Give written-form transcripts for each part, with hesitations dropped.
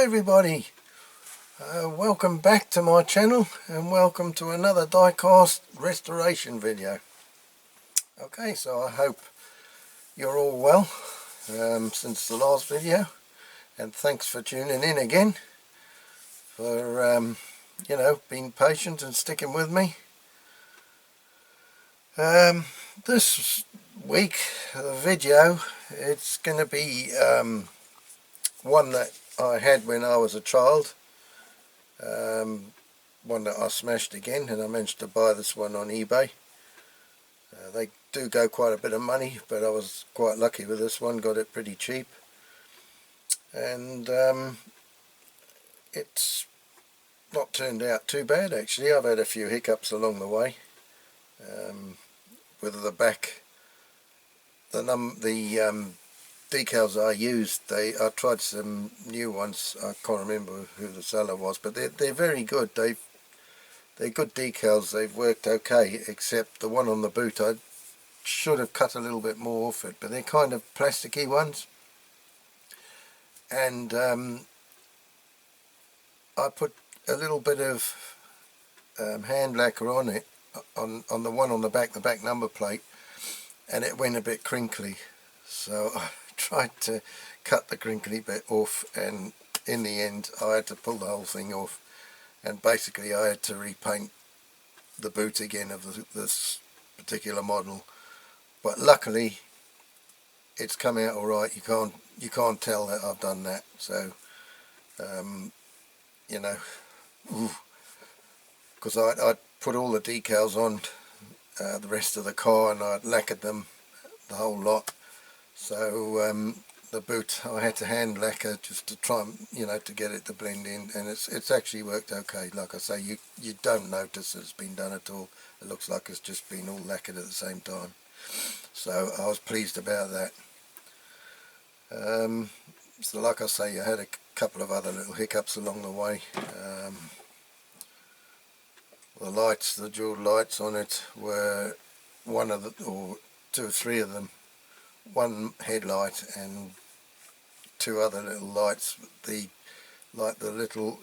everybody, welcome back to my channel and welcome to another diecast restoration video. Okay, so I hope you're all well since the last video, and thanks for tuning in again, for being patient and sticking with me. This week the video, it's going to be one that I had when I was a child, one that I smashed again, and I managed to buy this one on eBay. They do go quite a bit of money, but I was quite lucky with this one, got it pretty cheap, and it's not turned out too bad actually. I've had a few hiccups along the way with the back, the decals I used. I tried some new ones. I can't remember who the seller was, but they're very good. They're good decals. They've worked okay, except the one on the boot, I should have cut a little bit more off it, but they're kind of plasticky ones, and I put a little bit of hand lacquer on it, on the one on the back number plate, and it went a bit crinkly, so I tried to cut the crinkly bit off, and in the end I had to pull the whole thing off, and basically I had to repaint the boot again of this particular model. But luckily it's come out alright. You can't tell that I've done that, so because I put all the decals on the rest of the car, and I'd lacquered them, the whole lot. So the boot I had to hand lacquer just to try and, to get it to blend in, and it's actually worked okay. Like I say, you don't notice that it's been done at all. It looks like it's just been all lacquered at the same time. So I was pleased about that. So like I say, I had a couple of other little hiccups along the way. The lights, the dual lights on it were two or three of them, one headlight and two other little lights. The little,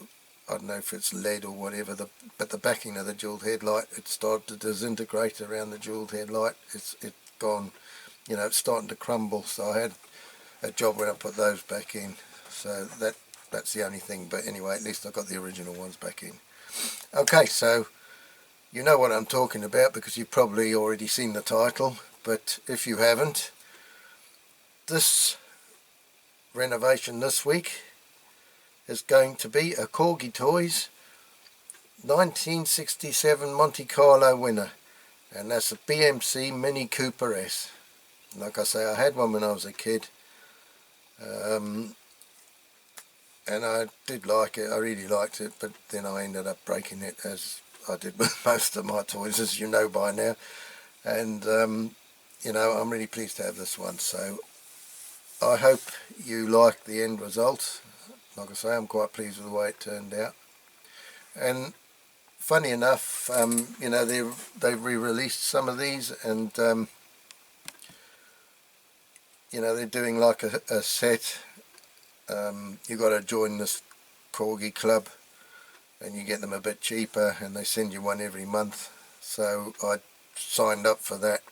I don't know if it's lead or whatever, but the backing of the dual headlight, it started to disintegrate around the dual headlight. It's gone, it's starting to crumble. So I had a job when I put those back in. So that's the only thing. But anyway, at least I got the original ones back in. Okay, so you know what I'm talking about because you've probably already seen the title, but if you haven't, this renovation this week is going to be a Corgi Toys 1967 Monte Carlo winner, and that's a BMC Mini Cooper S. Like I say, I had one when I was a kid, and I did like it. I really liked it, but then I ended up breaking it, as I did with most of my toys, as you know by now. And I'm really pleased to have this one. So I hope you like the end result. Like I say, I'm quite pleased with the way it turned out. And funny enough, they've re-released some of these, and they're doing like a set. You got to join this Corgi club, and you get them a bit cheaper, and they send you one every month. So I signed up for that,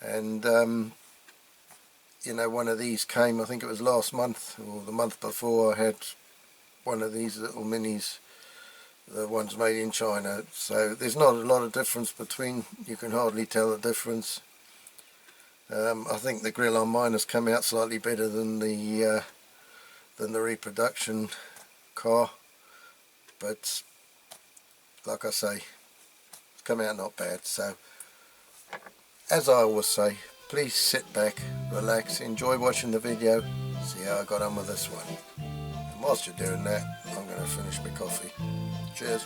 and one of these came, I think it was last month or the month before. I had one of these little minis, the ones made in China. So there's not a lot of difference between, you can hardly tell the difference. I think the grill on mine has come out slightly better than the reproduction car, but like I say, it's come out not bad. So as I always say, please sit back, relax, enjoy watching the video, see how I got on with this one. And whilst you're doing that, I'm going to finish my coffee. Cheers.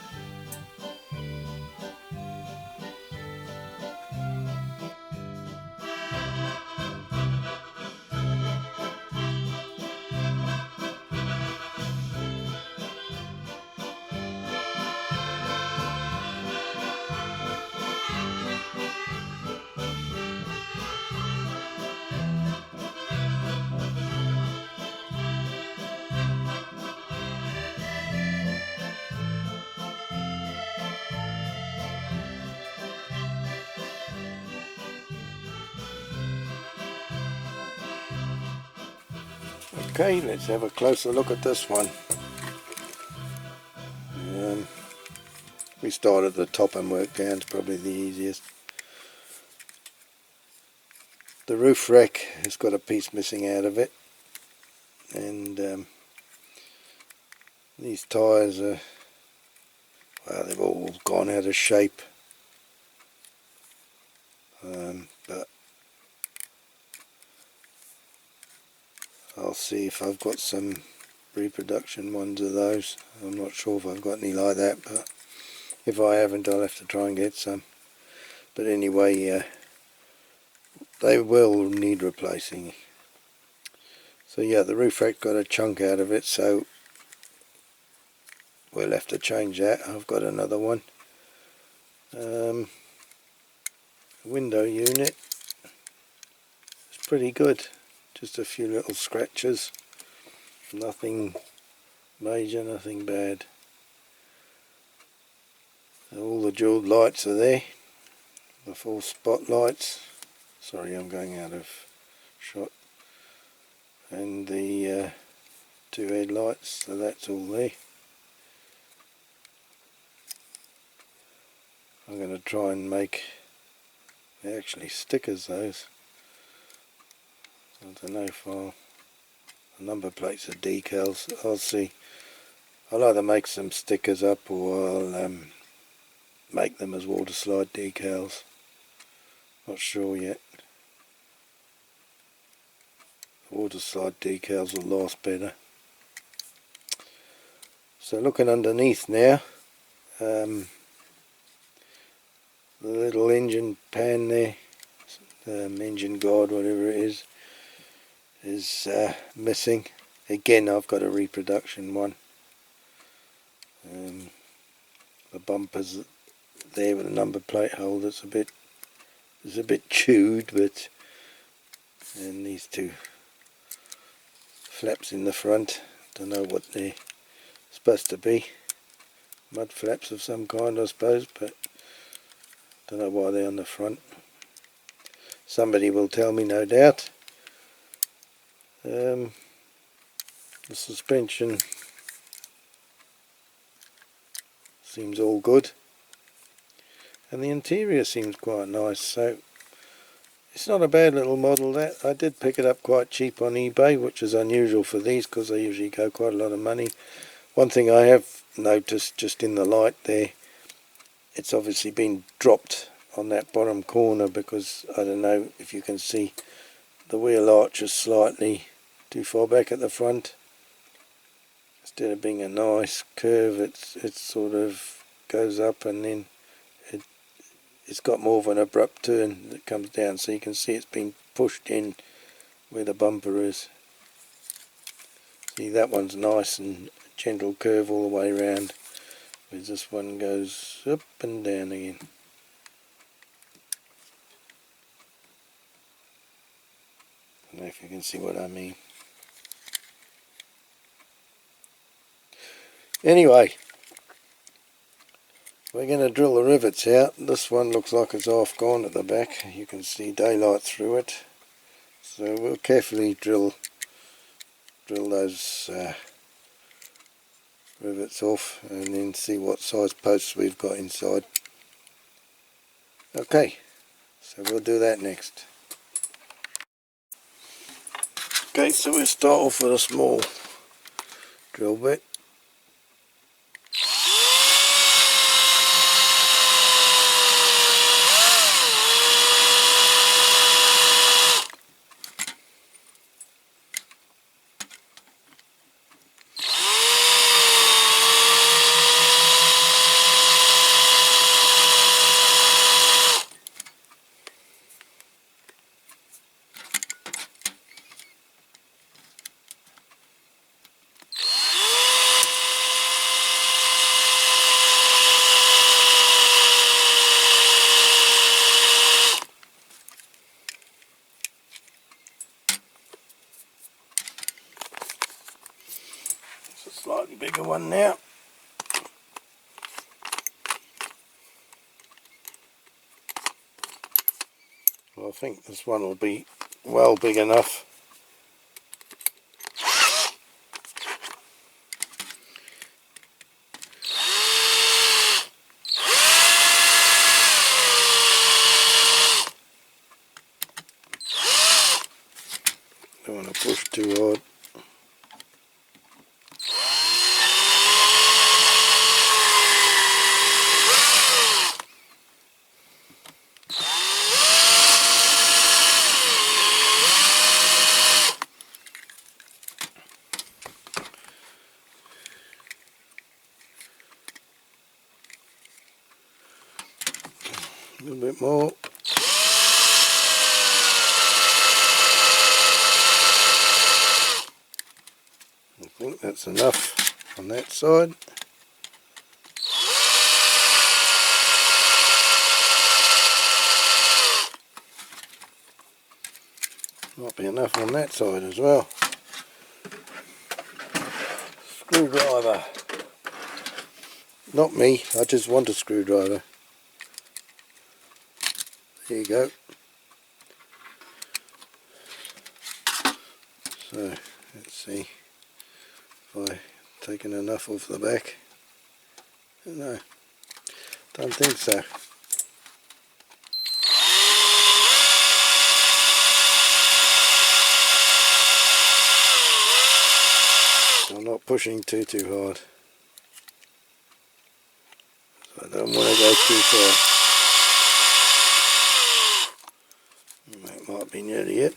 Okay, let's have a closer look at this one. We start at the top and work down, it's probably the easiest. The roof rack has got a piece missing out of it, and these tyres are, well, they've all gone out of shape, but I'll see if I've got some reproduction ones of those. I'm not sure if I've got any like that, but if I haven't, I'll have to try and get some. But anyway, they will need replacing. So yeah, the roof rack got a chunk out of it, so we'll have to change that. I've got another one. Window unit is pretty good, just a few little scratches, nothing major, nothing bad. All the jeweled lights are there, the full spotlights. Sorry, I'm going out of shot. And the two headlights, so that's all there. I'm going to try and make, they're actually stickers, those. I don't know if the number plates are decals. I'll see. I'll either make some stickers up, or I'll make them as water slide decals. Not sure yet. Water slide decals will last better. So looking underneath now, the little engine pan there, engine guard, whatever it is missing. Again, I've got a reproduction one. The bumpers there with the number plate holder, it's a bit chewed, but, and these two flaps in the front, don't know what they're supposed to be. Mud flaps of some kind, I suppose, but don't know why they're on the front. Somebody will tell me, no doubt. The suspension seems all good, and the interior seems quite nice, so it's not a bad little model. That I did pick it up quite cheap on eBay, which is unusual for these because they usually go quite a lot of money. One thing I have noticed just in the light there, it's obviously been dropped on that bottom corner, because I don't know if you can see the wheel arch is slightly too far back at the front. Instead of being a nice curve, it sort of goes up, and then it's got more of an abrupt turn that comes down, so you can see it's been pushed in where the bumper is. See, that one's nice and gentle curve all the way around, whereas this one goes up and down again. I don't know if you can see what I mean. Anyway, we're going to drill the rivets out. This one looks like it's half gone at the back. You can see daylight through it. So we'll carefully drill those rivets off, and then see what size posts we've got inside. Okay, so we'll do that next. Okay, so we'll start off with a small drill bit. Slightly bigger one now. Well, I think this one will be well big enough. A little bit more. I think that's enough on that side. Might be enough on that side as well. Screwdriver. Not me, I just want a screwdriver. There you go. So, let's see if I've taken enough off the back. No, don't think so. So I'm not pushing too hard. So I don't want to go too far. That might be nearly it.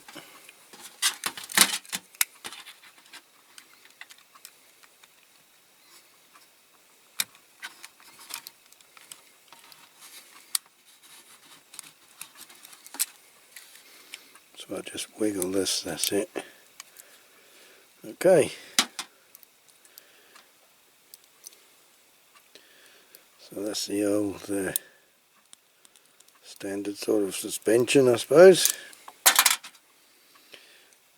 So I just wiggle this, that's it. Okay. So that's the old standard sort of suspension, I suppose.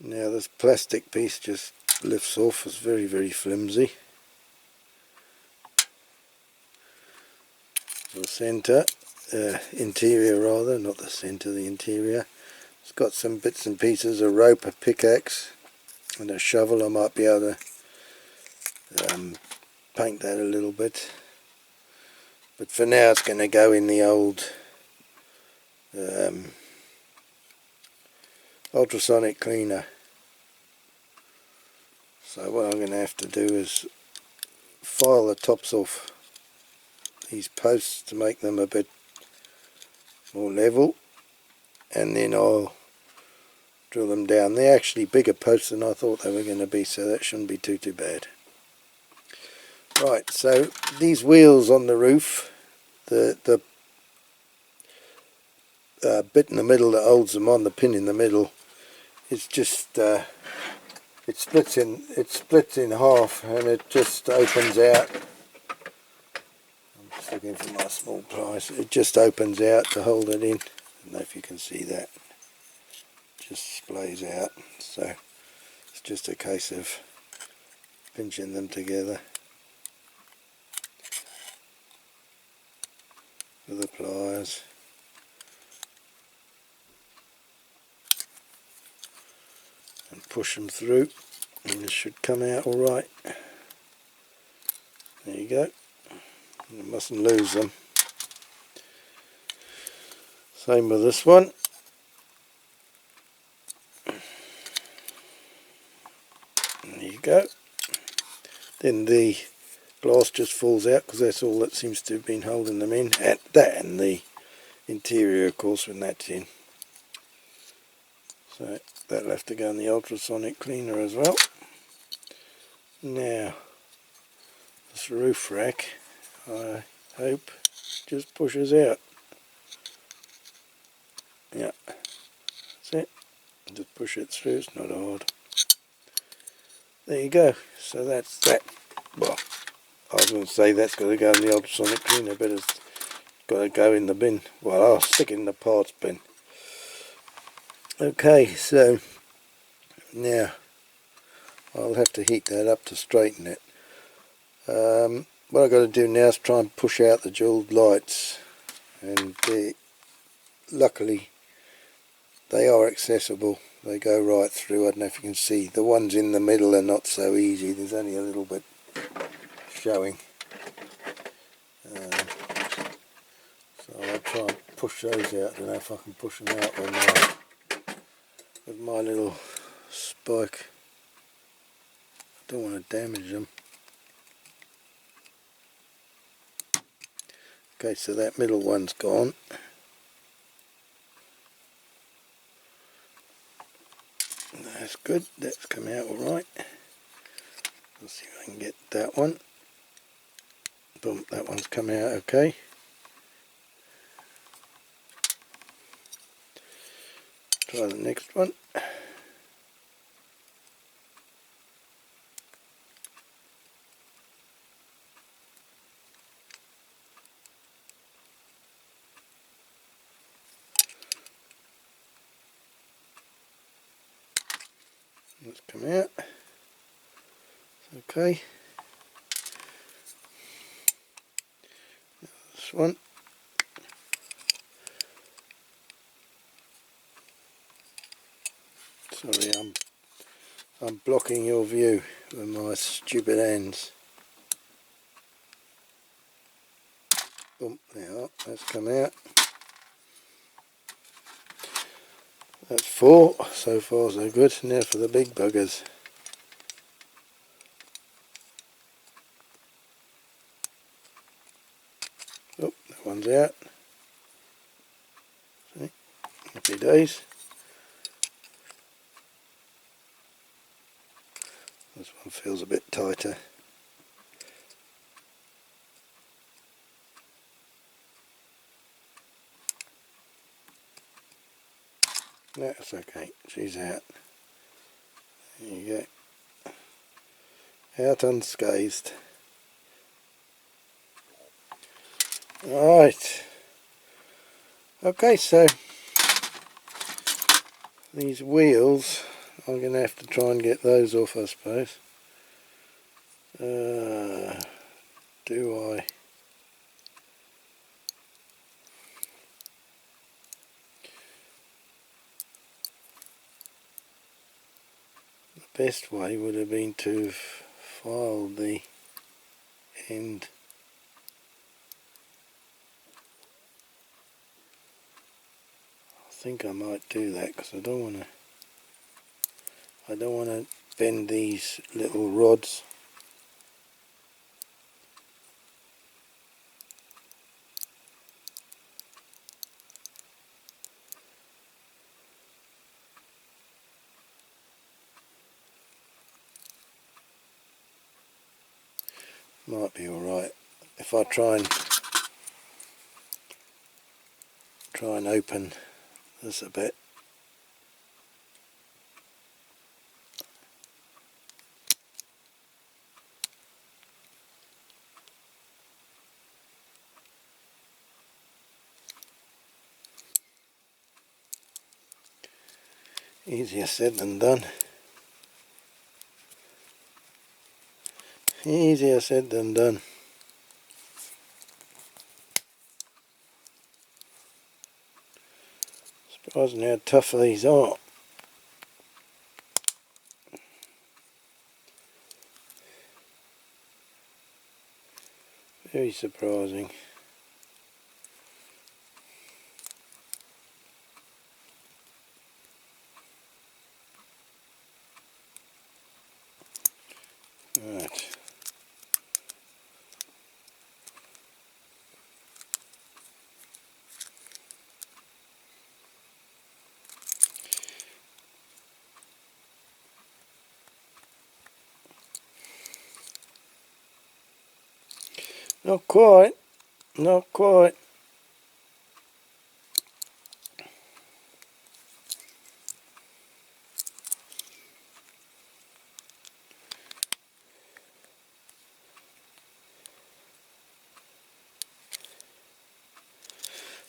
Now this plastic piece just lifts off, it's very flimsy. The centre, interior rather, not the centre, the interior. It's got some bits and pieces, a rope, a pickaxe and a shovel. I might be able to paint that a little bit. But for now it's going to go in the old ultrasonic cleaner. So what I'm going to have to do is file the tops off these posts to make them a bit more level, and then I'll drill them down. They're actually bigger posts than I thought they were going to be, so that shouldn't be too bad. Right, so these wheels on the roof, the bit in the middle that holds them on, the pin in the middle, it's just it splits in half and it just opens out. I'm just looking for my small pliers. It just opens out to hold it in. I don't know if you can see that. It just splays out. So it's just a case of pinching them together with the pliers. And push them through, and this should come out alright. There you go. You mustn't lose them. Same with this one. There you go. Then the glass just falls out because that's all that seems to have been holding them in. That and the interior, of course, when that's in. So that'll have to go in the ultrasonic cleaner as well. Now, this roof rack, I hope, just pushes out. Yeah, that's it. Just push it through, it's not hard. There you go. So that's that. Well, I was going to say that's got to go in the ultrasonic cleaner, but it's got to go in the bin. Well, I'll stick it in the parts bin. Okay, so now I'll have to heat that up to straighten it. What I've got to do now is try and push out the jeweled lights, and luckily they are accessible. They go right through. I don't know if you can see. The ones in the middle are not so easy. There's only a little bit showing. So I'll try and push those out. I don't know if I can push them out with my little spike. I don't want to damage them. Okay, so that middle one's gone. That's good, that's come out alright. Let's see if I can get that one. Boom, that one's come out okay. Try the next one. Let's come out. Okay. This one. Sorry, I'm blocking your view with my stupid hands. Boom, there, that's come out. That's 4, so far so good. Now for the big buggers. Oh, that one's out. See? Happy days. This one feels a bit tighter. That's okay, she's out. There you go. Out unscathed. Alright. Okay, so these wheels, I'm going to have to try and get those off, I suppose. Do I? The best way would have been to have filed the end. I think I might do that because I don't want to bend these little rods. Might be alright if I try and open this a bit. Easier said than done. Easier said than done. Surprising how tough these are. Very surprising. Right. Not quite. Not quite.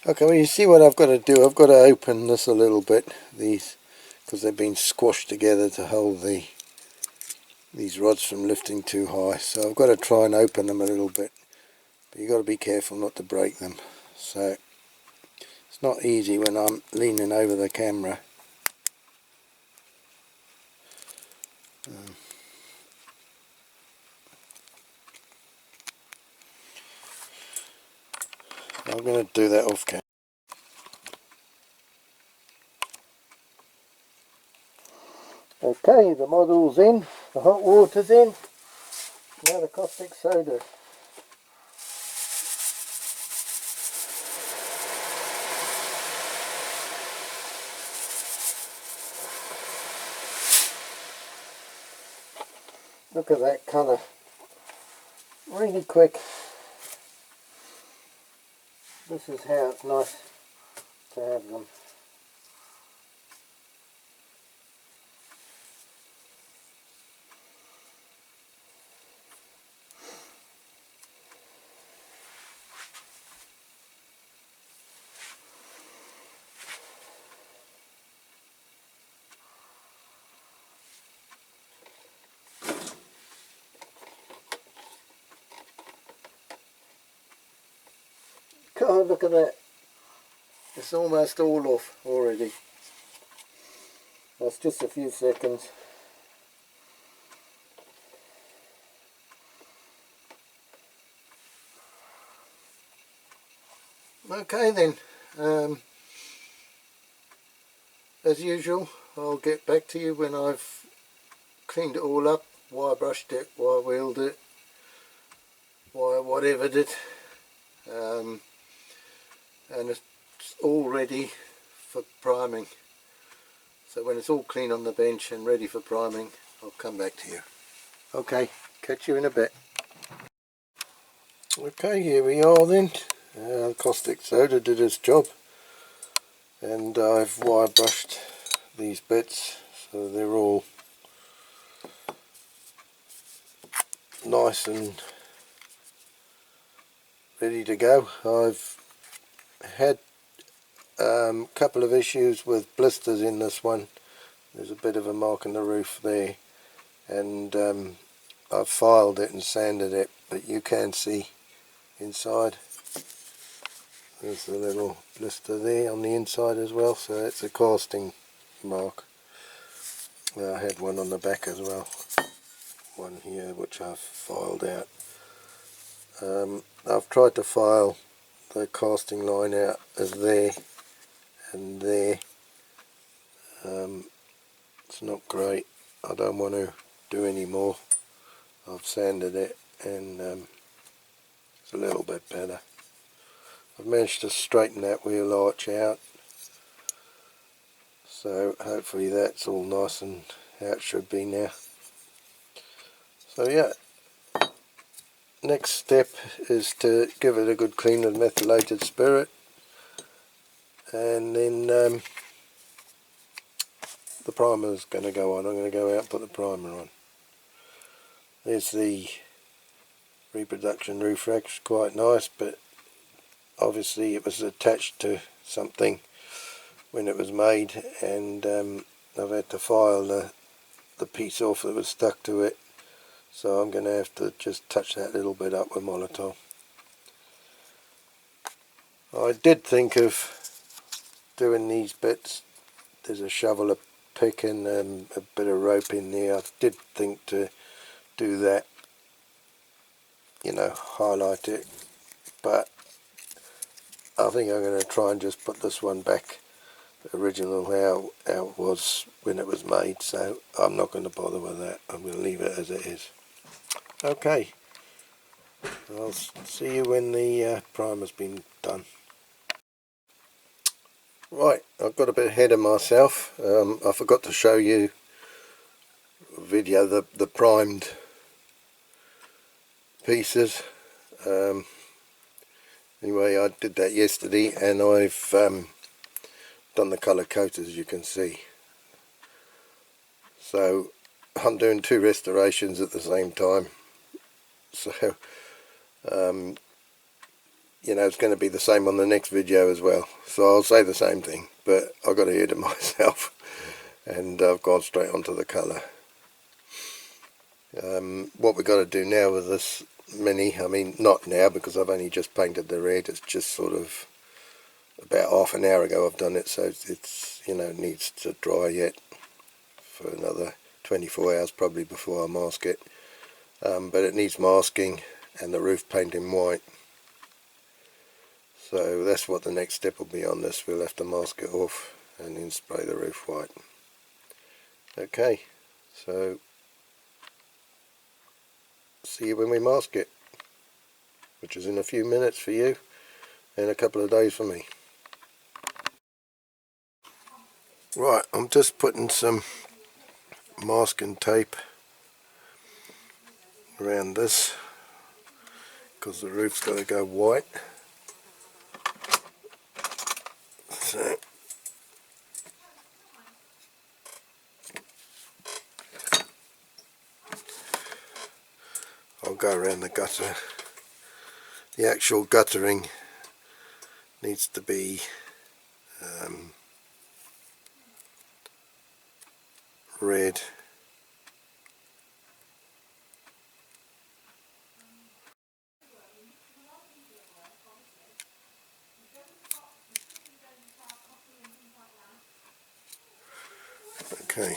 Okay, well you see what I've got to do. I've got to open this a little bit, these, because they've been squashed together to hold these rods from lifting too high. So I've got to try and open them a little bit. But you've got to be careful not to break them. So it's not easy when I'm leaning over the camera. I'm going to do that off camera. Okay, the model's in, the hot water's in, now the caustic soda. Look at that colour, really quick. This is how it's nice to have them. God, look at that. It's almost all off already. That's just a few seconds. Okay then, as usual, I'll get back to you when I've cleaned it all up, wire brushed it, wire wheeled it, wire whatevered it, and it's all ready for priming. So when it's all clean on the bench and ready for priming, I'll come back to you. Okay, catch you in a bit. Okay, here we are then. Caustic soda did its job, and I've wire brushed these bits so they're all nice and ready to go. I've had a couple of issues with blisters in this one. There's a bit of a mark in the roof there, and I've filed it and sanded it, but you can see inside there's a little blister there on the inside as well, so it's a casting mark. I had one on the back as well, one here which I've filed out. I've tried to file the casting line out as there and there. It's not great. I don't want to do any more. I've sanded it and it's a little bit better. I've managed to straighten that wheel arch out, so hopefully that's all nice and how it should be now. So yeah, next step is to give it a good clean with methylated spirit, and then the primer is going to go on. I'm going to go out and put the primer on. There's the reproduction roof rack, quite nice, but obviously it was attached to something when it was made, and I've had to file the piece off that was stuck to it, so I'm going to have to just touch that little bit up with Molotov. I did think of doing these bits. There's a shovel, a pick and a bit of rope in there. I did think to do that, you know, highlight it, but I think I'm going to try and just put this one back original how it was when it was made, so I'm not going to bother with that. I'm going to leave it as it is. Okay, I'll see you when the primer's been done. Right, I've got a bit ahead of myself. I forgot to show you a video, the primed pieces. Anyway, I did that yesterday, and I've done the colour coat, as you can see. So I'm doing two restorations at the same time, so you know, it's going to be the same on the next video as well, so I'll say the same thing, but I got ahead of myself and I've gone straight onto the colour. What we've got to do now with this mini, I mean not now because I've only just painted the red, it's just sort of about half an hour ago I've done it, so it's, you know, needs to dry yet for another 24 hours probably before I mask it, but it needs masking and the roof painting white. So that's what the next step will be on this. We'll have to mask it off and then spray the roof white. Okay, so see you when we mask it, which is in a few minutes for you and a couple of days for me. Right, I'm just putting some masking tape around this because the roof's got to go white. So I'll go around the gutter. The actual guttering needs to be red. Okay.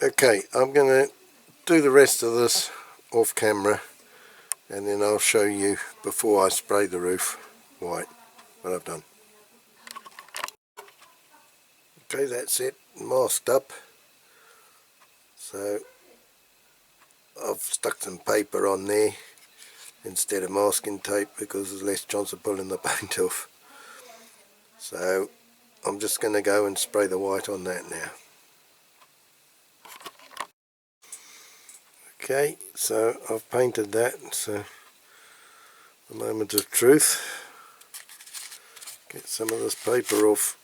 Okay, I'm going to do the rest of this off camera, and then I'll show you before I spray the roof white what I've done. Okay, that's it, masked up. So I've stuck some paper on there instead of masking tape because there's less chance of pulling the paint off. So I'm just going to go and spray the white on that now. Okay, so I've painted that, so the moment of truth. Get some of this paper off.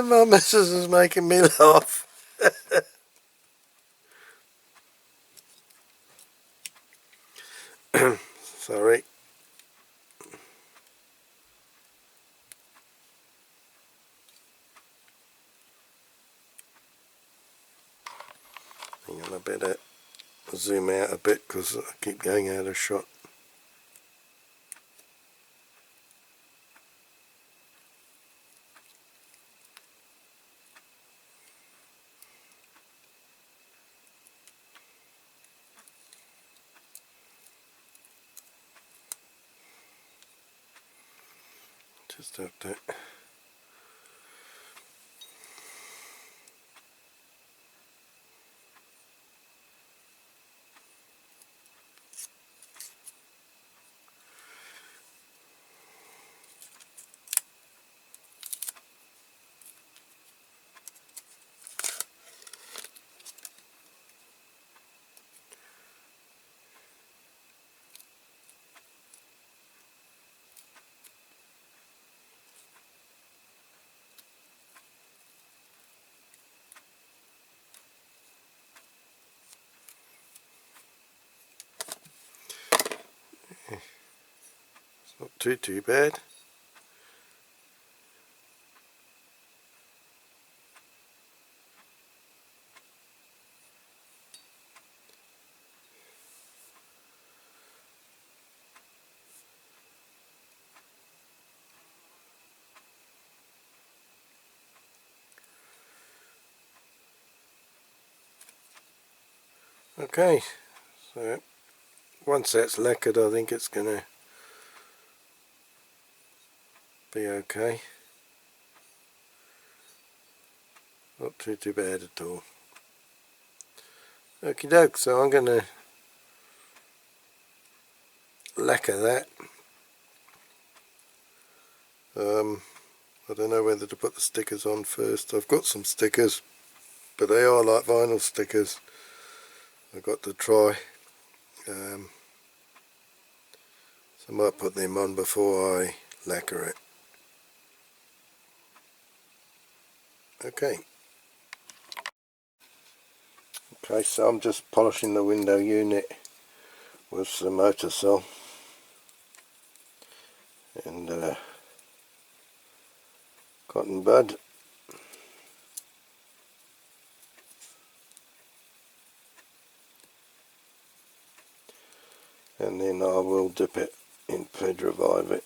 My missus is making me laugh. Sorry. Hang on, I better zoom out a bit because I keep going out of shot. Just have to. It's not too bad. Okay, so once that's lacquered, I think it's going to be okay. Not too bad at all. Okie doke, so I'm going to lacquer that. I don't know whether to put the stickers on first. I've got some stickers, but they are like vinyl stickers. I've got to try. So I might put them on before I lacquer it. Okay. Okay, so I'm just polishing the window unit with some motor cell and cotton bud. And then I will dip it in Ped Revive it.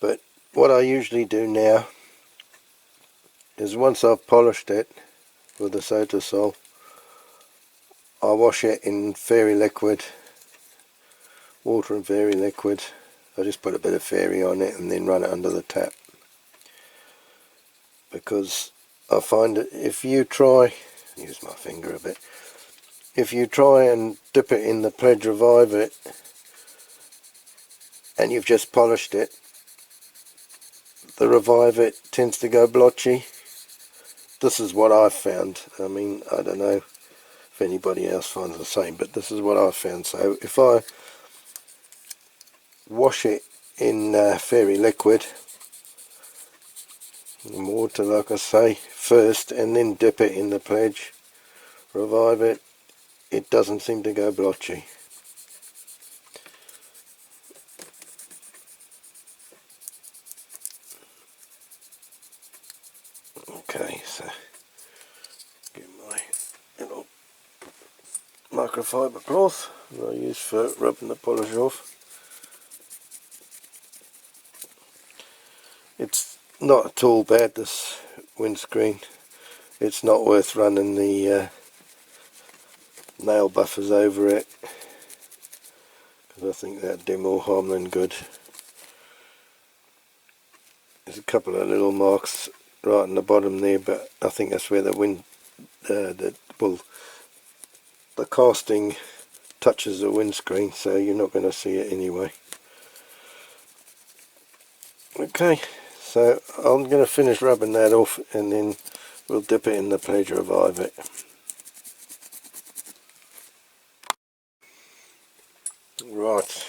But what I usually do now is once I've polished it with the soda sol, I wash it in fairy liquid, water and fairy liquid. I just put a bit of fairy on it and then run it under the tap, because I find that if you try, use my finger a bit, if you try and dip it in the Pledge Revive it and you've just polished it, the Revive it tends to go blotchy. This is what I've found. I mean, I don't know if anybody else finds the same, but this is what I've found. So if I wash it in fairy liquid in water, like I say, first, and then dip it in the Pledge Revive it, it doesn't seem to go blotchy. Okay, so get my little microfiber cloth that I use for rubbing the polish off. It's not at all bad, this windscreen. It's not worth running the nail buffers over it, because I think that'd do more harm than good. There's a couple of little marks right on the bottom there, but I think that's where the the casting touches the windscreen, so you're not going to see it anyway. Okay, so I'm going to finish rubbing that off and then we'll dip it in the Pledge Revive it. Right,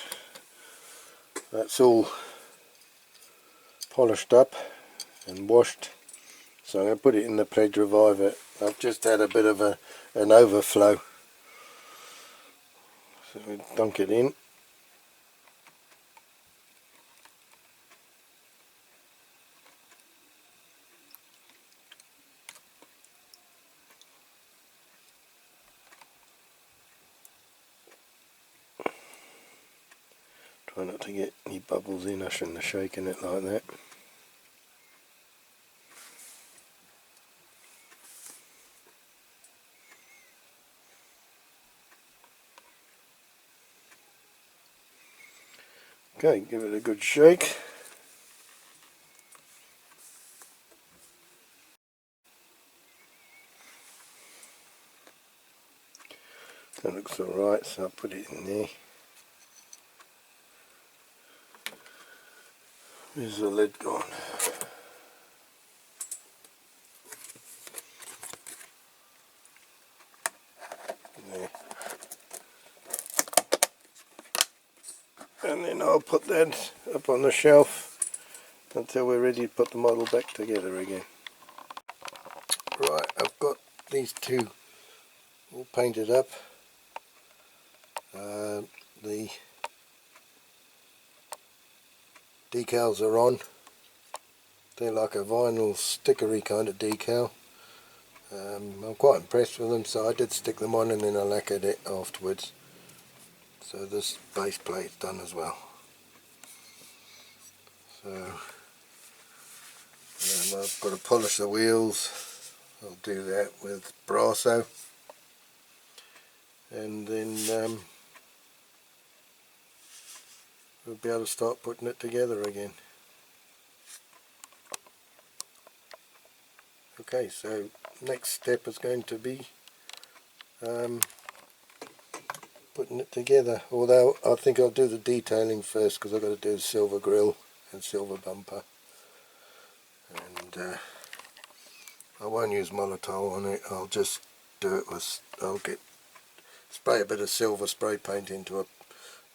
that's all polished up and washed, so I'm going to put it in the Pledge Revive it. I've just had a bit of an overflow, so we dunk it in. Try not to get any bubbles in, I shouldn't have shaken it like that. Okay, give it a good shake. That looks alright, so I'll put it in there. Where's the lid gone? There. And then I'll put that up on the shelf until we're ready to put the model back together again. Right, I've got these two all painted up. The decals are on. They're like a vinyl stickery kind of decal. I'm quite impressed with them, so I did stick them on and then I lacquered it afterwards. So this base plate's done as well. So I've got to polish the wheels. I'll do that with Brasso, and then we'll be able to start putting it together again. Okay, so next step is going to be putting it together, although I think I'll do the detailing first because I've got to do silver grille and silver bumper, and I won't use Molotov on it. I'll just do it with, I'll spray a bit of silver spray paint into a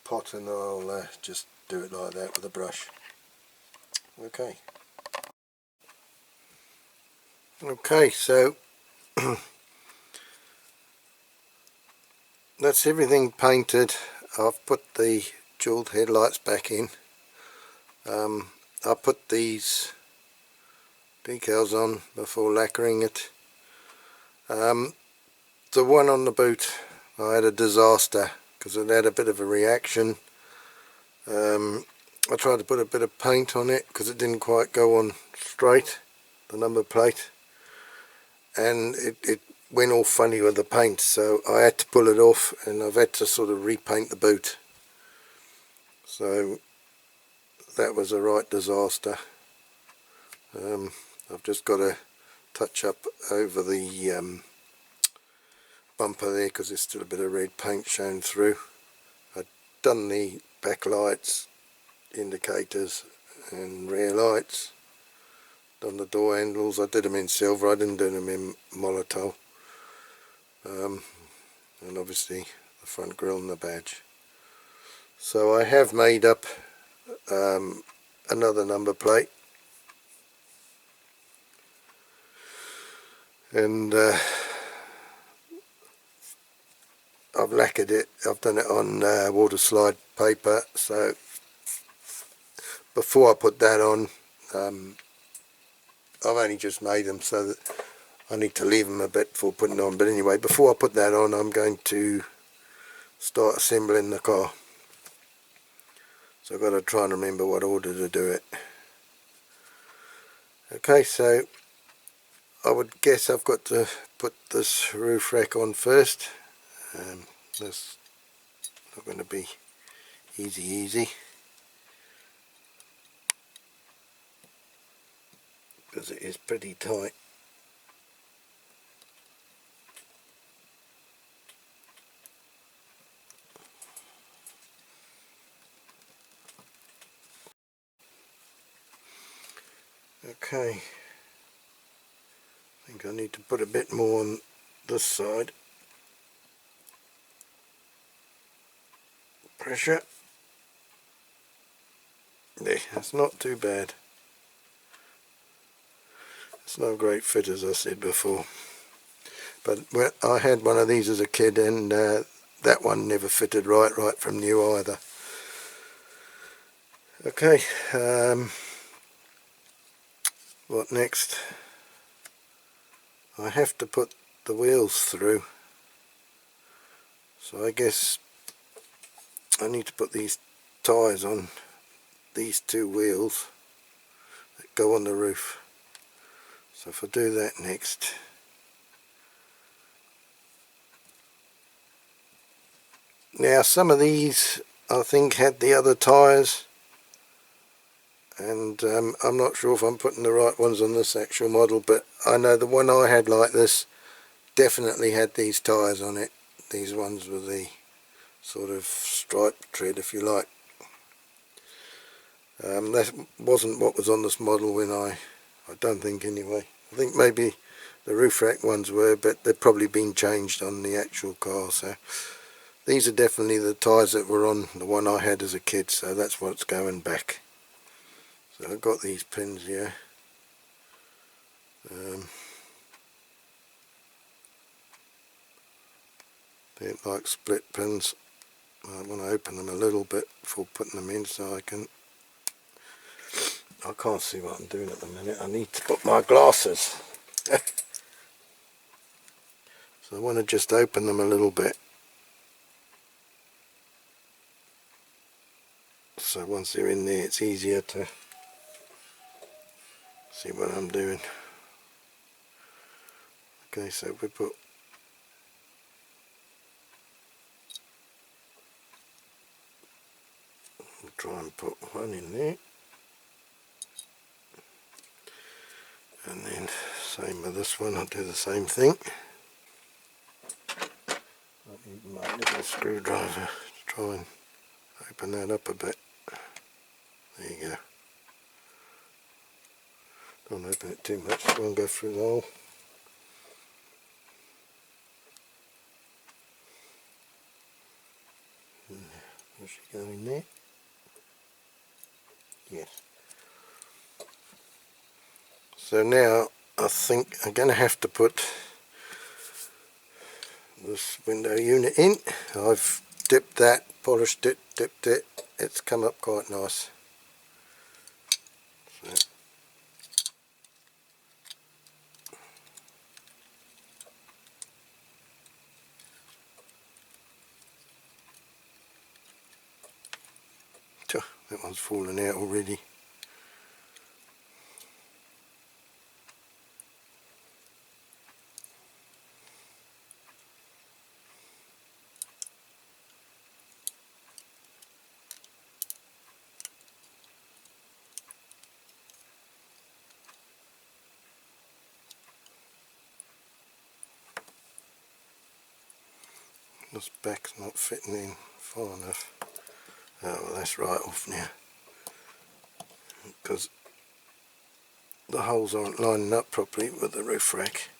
pot and I'll just do it like that with a brush. Okay. Okay, so that's everything painted. I've put the jeweled headlights back in. I put these decals on before lacquering it. The one on the boot, I had a disaster because it had a bit of a reaction. I tried to put a bit of paint on it because it didn't quite go on straight, the number plate, and it went all funny with the paint, so I had to pull it off and I've had to sort of repaint the boot. So that was a right disaster. I've just got to touch up over the bumper there because there's still a bit of red paint showing through. I've done the backlights, indicators and rear lights, done the door handles. I did them in silver, I didn't do them in Molotov, and obviously the front grille and the badge. So I have made up another number plate, and I've lacquered it. I've done it on water slide paper, so before I put that on, I've only just made them, so that I need to leave them a bit before putting it on. But anyway, before I put that on, I'm going to start assembling the car. So I've got to try and remember what order to do it. Okay, so I would guess I've got to put this roof rack on first. That's not going to be easy because it is pretty tight. Okay, I think I need to put a bit more on this side. Pressure. There, that's not too bad. It's not a great fit, as I said before. But I had one of these as a kid, and that one never fitted right from new either. Okay, what next? I have to put the wheels through, so I guess I need to put these tyres on these two wheels that go on the roof. So if I do that next, now some of these I think had the other tyres, and I'm not sure if I'm putting the right ones on this actual model, but I know the one I had like this definitely had these tyres on it. These ones with the sort of striped tread, if you like. That wasn't what was on this model when I don't think anyway. I think maybe the roof rack ones were, but they've probably been changed on the actual car. So these are definitely the tyres that were on the one I had as a kid, so that's what's going back. So I've got these pins here. They're like split pins. I want to open them a little bit before putting them in, so I can't see what I'm doing at the minute. I need to put my glasses. So I want to just open them a little bit. So once they're in there, it's easier to see what I'm doing. Okay, so we put we'll try and put one in there, and then same with this one, I'll do the same thing. I'll use my little screwdriver to try and open that up a bit. There you go. Don't open it too much, it won't go through the hole. Will she go in there? Yes. So now I think I'm going to have to put this window unit in. I've dipped that, polished it, dipped it. It's come up quite nice. So, that one's fallen out already. This back's not fitting in far enough. Oh well, that's right off now, because the holes aren't lining up properly with the roof rack.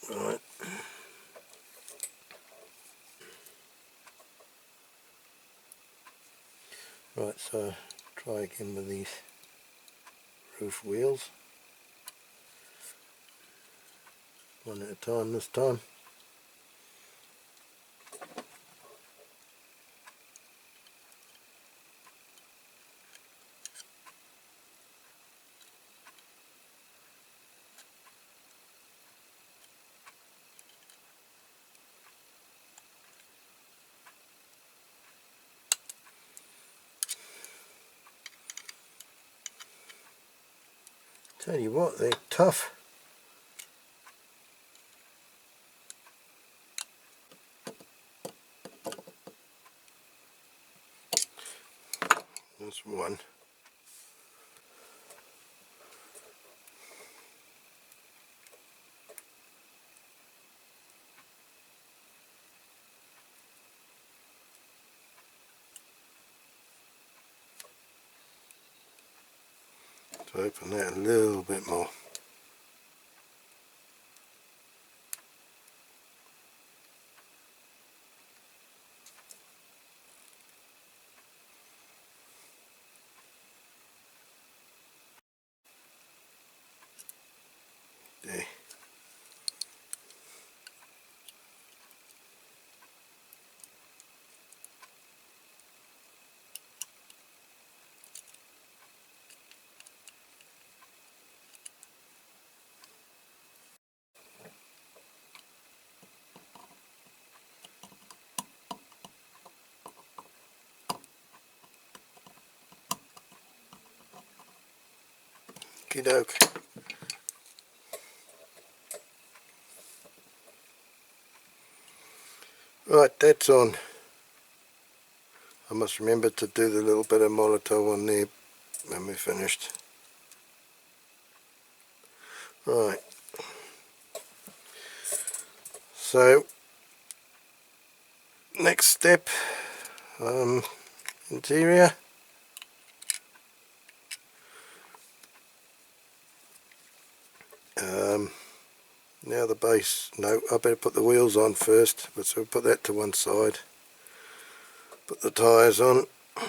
Right. Right, so try again with these roof wheels. One at a time this time. Tell you what, they're tough. That's one. To open that a little bit more. There. Okie doke. Right, that's on. I must remember to do the little bit of Molotov on there when we're finished. Right. So, next step, interior. Now the base. No, I better put the wheels on first, but so we'll put that to one side. Put the tyres on. I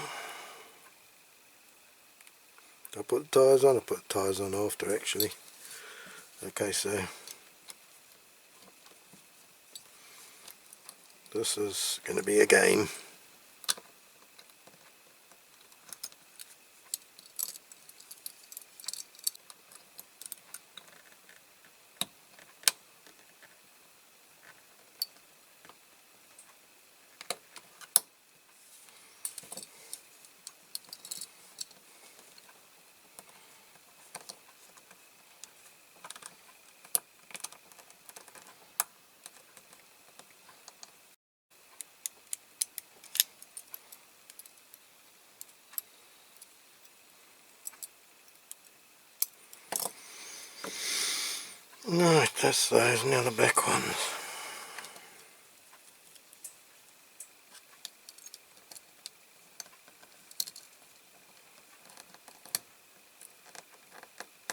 put the tyres on. I put the tyres on after actually. Okay, so this is going to be a game. Right, that's those. Now the back ones.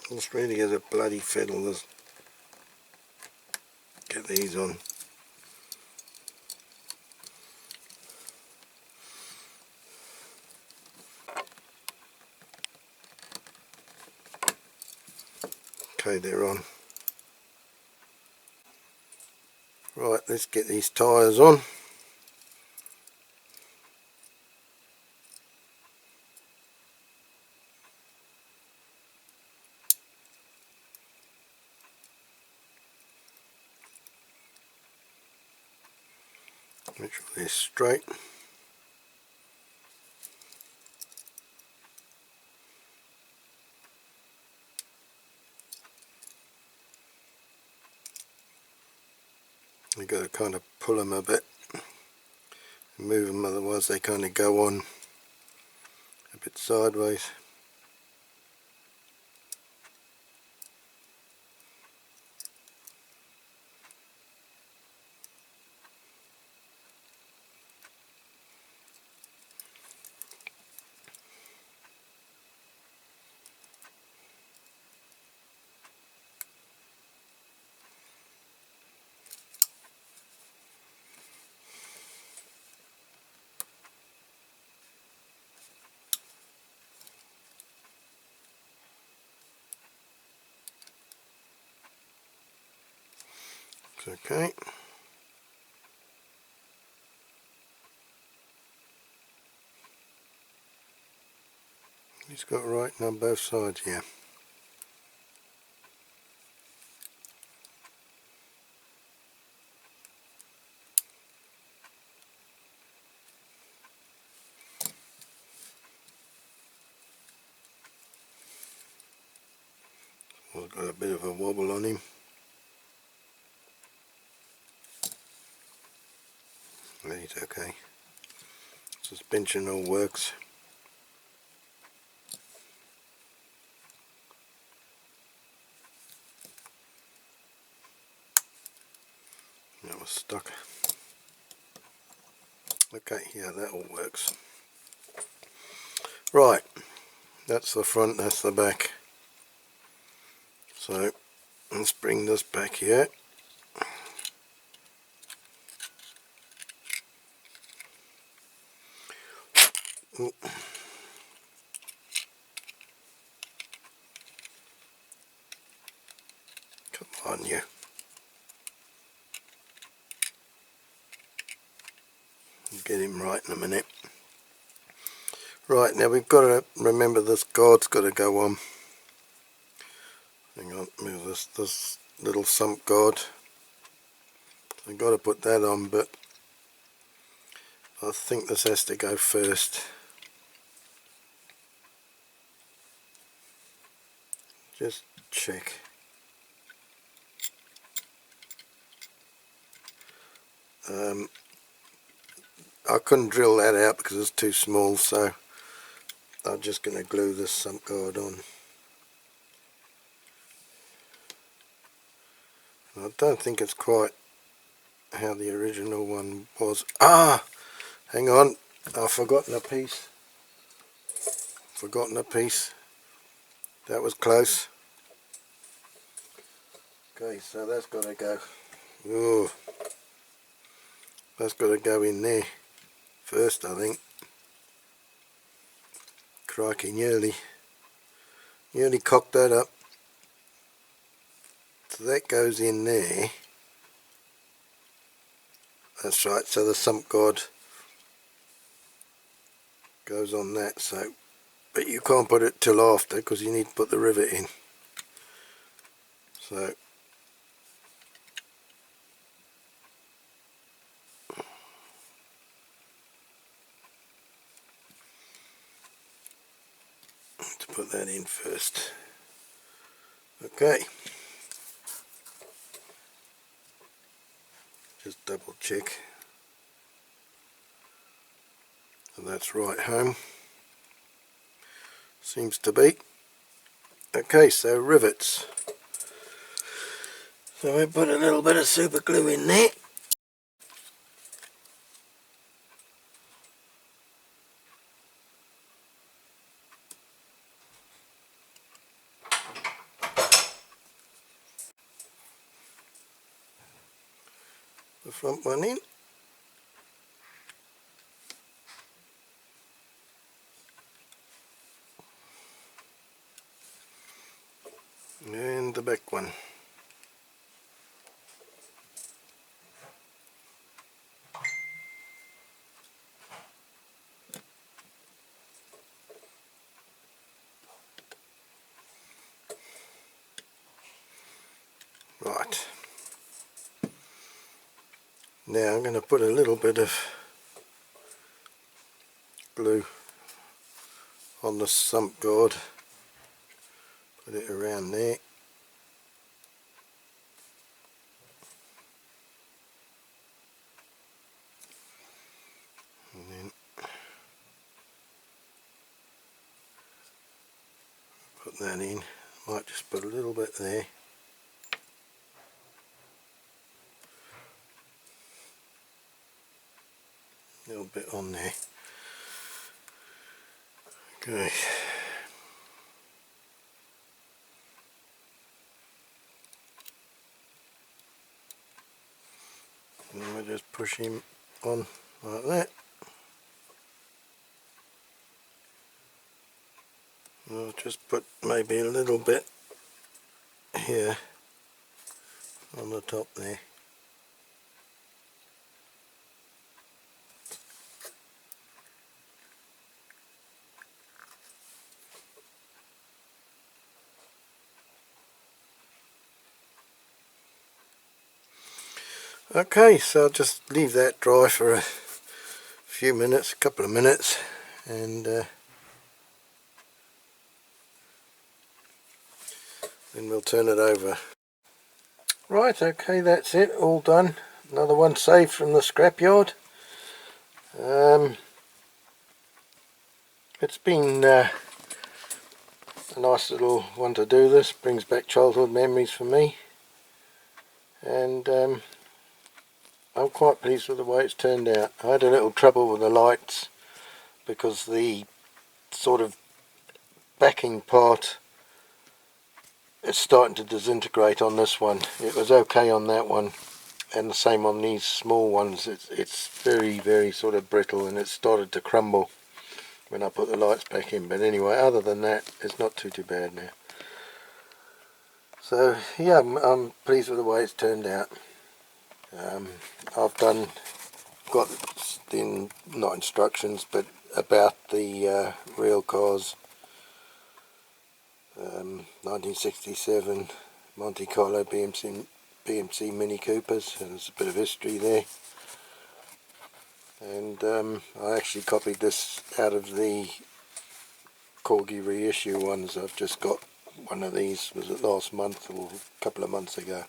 This really is a bloody fiddle. Let's get these on. Okay, they're on. Right, let's get these tyres on. Make sure they're straight. You've got to kind of pull them a bit and move them, otherwise they kind of go on a bit sideways. Okay. He's got writing on both sides here. Well, got a bit of a wobble on him. But he's okay. Suspension all works. That was stuck. Okay, yeah, that all works. Right, that's the front, that's the back. So let's bring this back here. Ooh. Come on, you. I'll get him right in a minute. Right, now we've got to remember this guard's got to go on. Hang on, move this little sump guard. I've got to put that on, but I think this has to go first. Just check. I couldn't drill that out because it's too small, so I'm just going to glue this sump guard on. I don't think it's quite how the original one was. Ah! Hang on, I've forgotten a piece. That was close. Okay, so that's got to go. Ooh, that's got to go in there first, I think. Crikey, nearly cocked that up. So that goes in there. That's right, so the sump guard goes on that, so, but you can't put it till after because you need to put the rivet in. So to put that in first. Okay, just double check, and that's right home, seems to be. Okay, so rivets, so we put a little bit of super glue in there. The front one in. And the back one. Right. Now I'm going to put a little bit of glue on the sump guard. Put it around there. And then put that in. Might just put a little bit there. A little bit on there. Okay. And then we'll just push him on like that. I'll just put maybe a little bit here on the top there. Okay, so I'll just leave that dry for a few minutes, a couple of minutes, and then we'll turn it over. Right, okay, that's it, all done. Another one saved from the scrapyard. It's been a nice little one to do this, brings back childhood memories for me, and I'm quite pleased with the way it's turned out. I had a little trouble with the lights because the sort of backing part is starting to disintegrate on this one. It was okay on that one, and the same on these small ones. It's very sort of brittle, and it started to crumble when I put the lights back in. But anyway, other than that, it's not too bad now. So yeah, I'm pleased with the way it's turned out. I've got the, not instructions, but about the real cars, 1967 Monte Carlo BMC Mini Coopers, and there's a bit of history there. And I actually copied this out of the Corgi reissue ones. I've just got one of these, was it last month or a couple of months ago,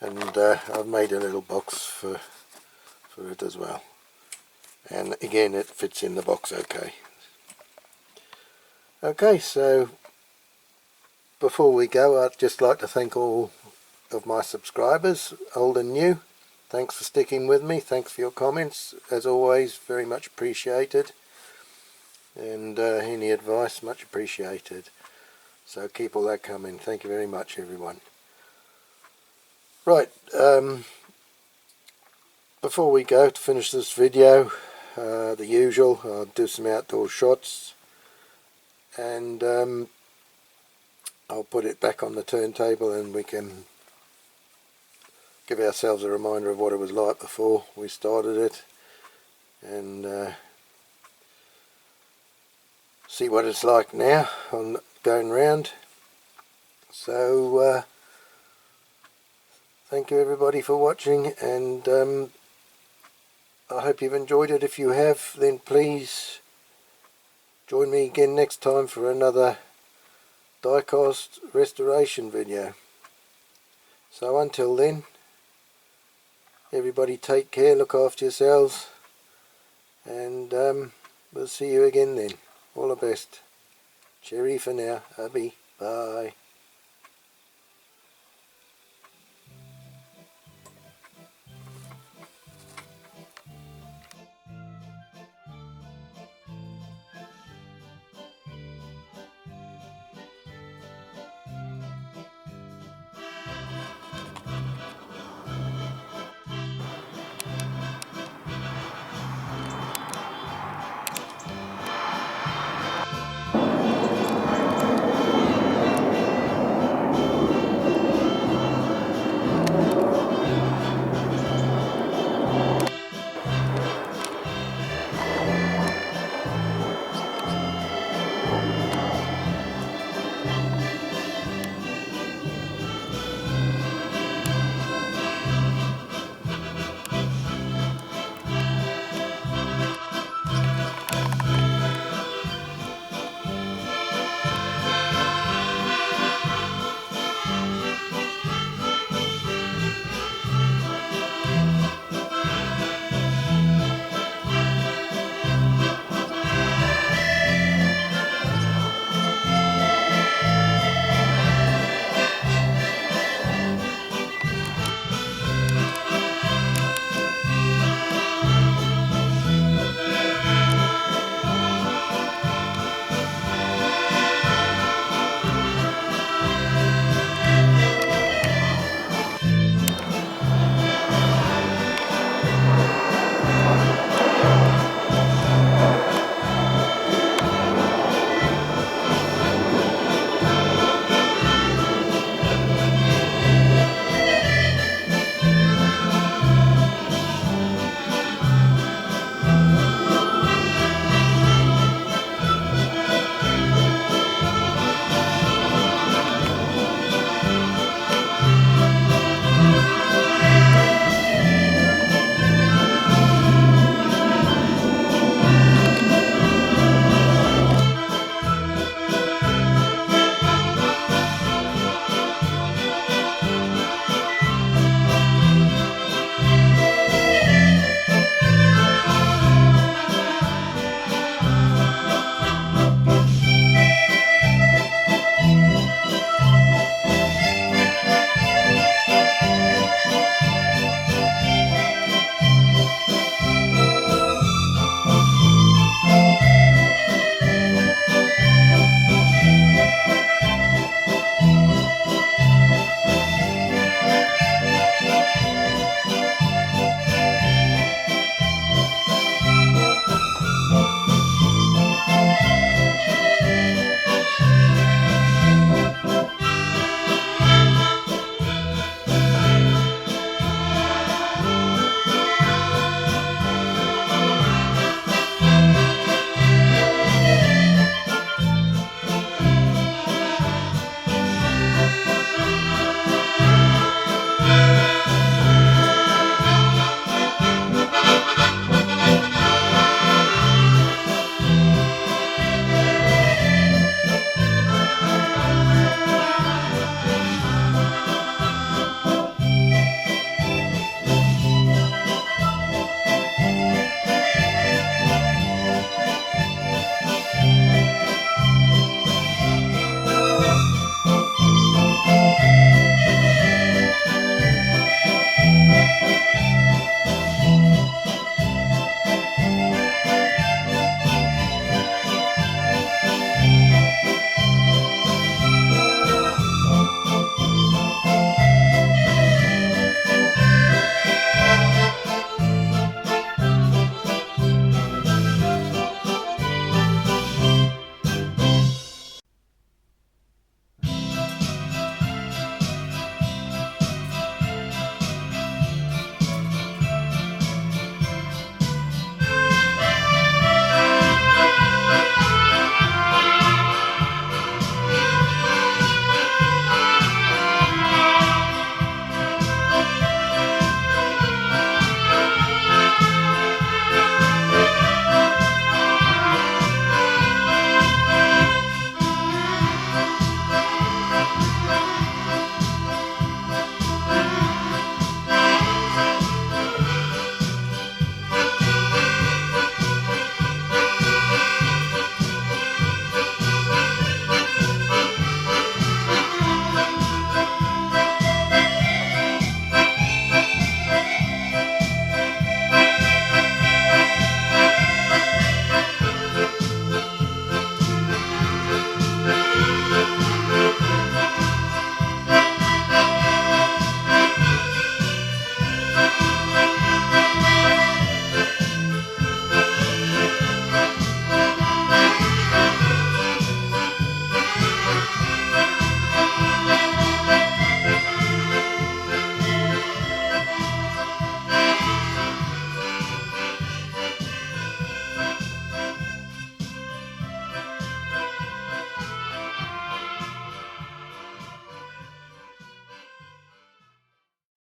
and I've made a little box for it as well, and again it fits in the box okay. Okay, so before we go, I'd just like to thank all of my subscribers, old and new. Thanks for sticking with me, thanks for your comments, as always, very much appreciated, and any advice, much appreciated. So keep all that coming. Thank you very much, everyone. Right, before we go, to finish this video, the usual, I'll do some outdoor shots, and I'll put it back on the turntable, and we can give ourselves a reminder of what it was like before we started it, and see what it's like now on going round. So thank you everybody for watching, and I hope you've enjoyed it. If you have, then please join me again next time for another diecast restoration video. So until then, everybody take care, look after yourselves, and we'll see you again then. All the best. Cheery for now. Hubby. Bye.